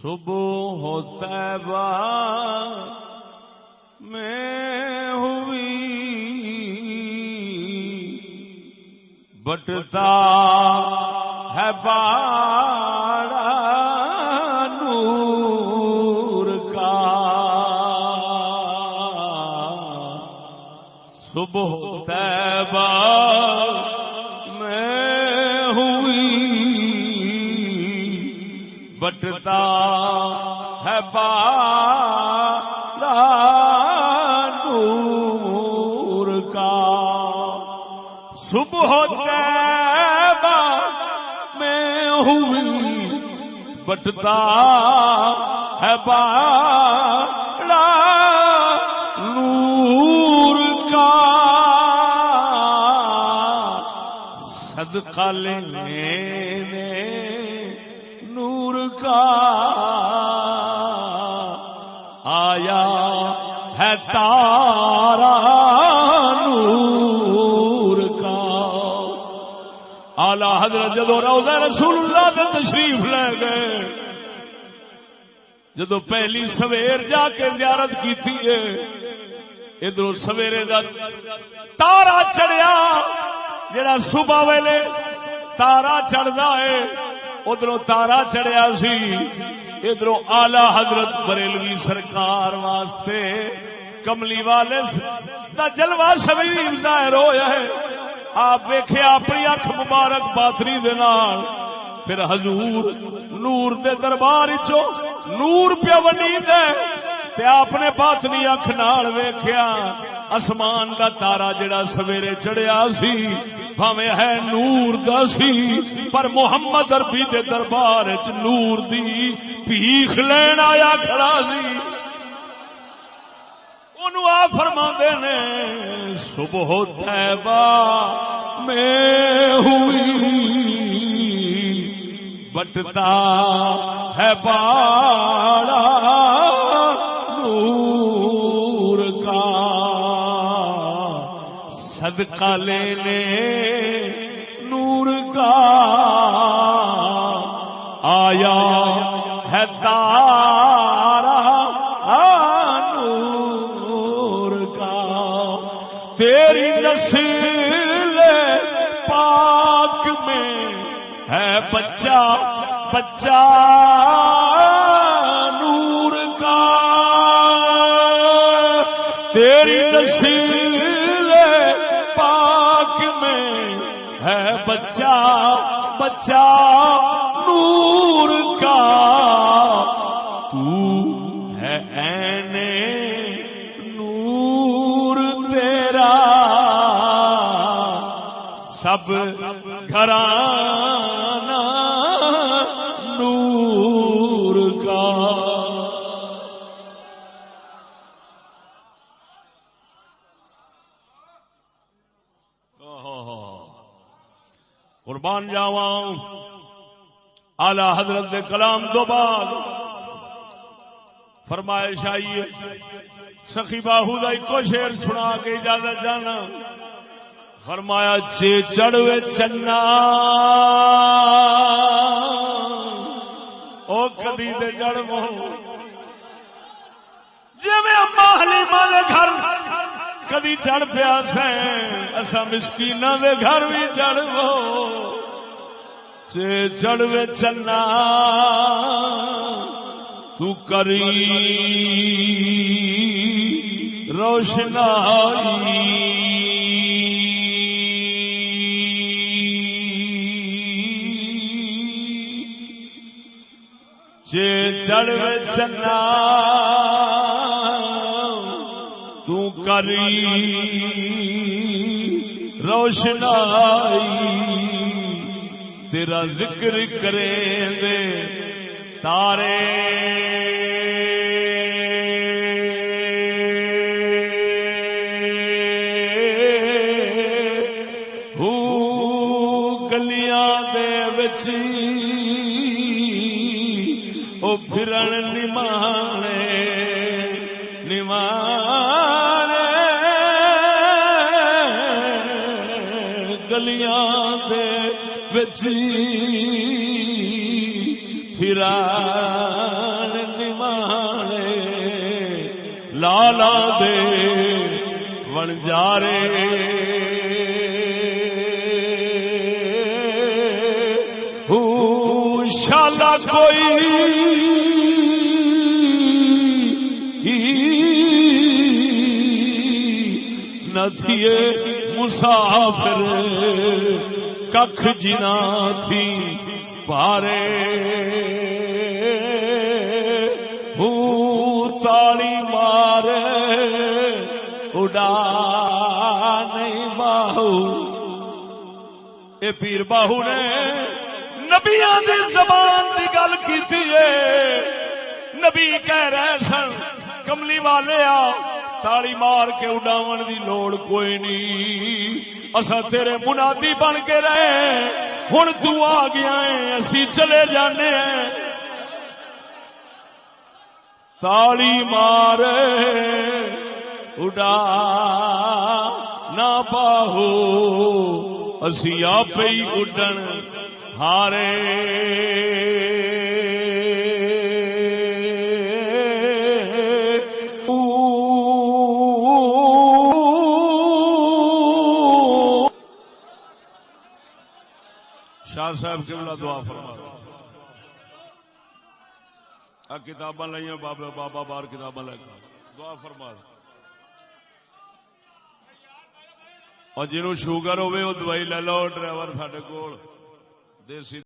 صبح طیبہ میں ہوئی بٹتا ہے باڑا نور کا صبح طیبہ میں ہوئی بٹتا ہے باڑا نور کا صبح طیبہ میں ہوئی بٹتا ہے باڑا نور کا صدقہ لینے نور کا آیا ہے تارا نور کا اعلی حضرت جدو روضہ رسول اللہ میں تشریف لے گئے جدو پہلی سویر جا کے زیارت کی تھی ادھر سویرے دا تارا چڑھیا جڑا صبح ویلے تارا چڑھدا ہے ادھروں تارا چڑھیا سی ادھروں آلہ حضرت بریلوی سرکار واسطے کملی والے دا جلوہ شریف ظاہر ہویا ہے آپ ویکھے اپنی اکھ مبارک باطنی دے نال پھر حضور نور دے دربار وچوں نور پیا ونیندے تے اپنے باطنی اکھ نال ویکھیا آسمان دا تارا جڑا سویرے چڑھیا سی بھاویں ہے نور دا سی پر محمد عربی دے دربار وچ نور دی بھیخ لین آیا کھڑا سی انہوں آ فرماندے نے صبح طیبہ میں ہوئی بٹتا ہے باڑا نور کا صدقہ لینے نور کا آیا ہے تارا نور کا تیری نسل پاک میں ہے بچہ بچہ نور کا تیری نسل پاک میں ہے بچہ بچہ نور کا تو ہے عین نور تیرا سب گھرانہ نور کا قربان جاواں اعلی حضرت دے کلام تو بعد فرمائش آئی ہے سخی باہو دا ایک شعر سنا کے اجازت جانا فرمایا چے چڑھوے چنا او کدی دے جڑو جی میں اما حلیمہ دے گھر کدی چڑھ پیا سیں اسا مسکیناں دے گھر بھی چڑھو چے چڑھوے چنا تو کری روشنائی چے چڑھوے چنا تو کری روشنائی تیرا ذکر کریں دے تارے ہو گلیاں دے وچی او پھرن نمانے نمانے گلیاں دے وچی پھران نمانے لالا دے ونجارے شالا کوئی نہ تھیے مسافر ککھ جنا تھی پارے تالی مارے اڑا نہیں باہو. اے پیر باہو نے نبیاں دی زبان دی گل کیتی ہے. نبی کہہ رہے سن کملی والے تالی مار کے اڈاون دی لوڑ کوئی نہیں، اساں تیرے منادی بن کے رہے، ہن تو آ گیا ہے اسی چلے جانے ہیں. تالی مار اڈا نہ باہو اسی آپ ہی اڈن ہارے. شاہ صاحب قبلہ دعا فرما. کتاباں لائیاں بابا بار کتاباں لے دعا فرما. اور جنہوں شوگر ہوئے وہ دوائی لے لو. ڈرائیور ساڈے کول دیسی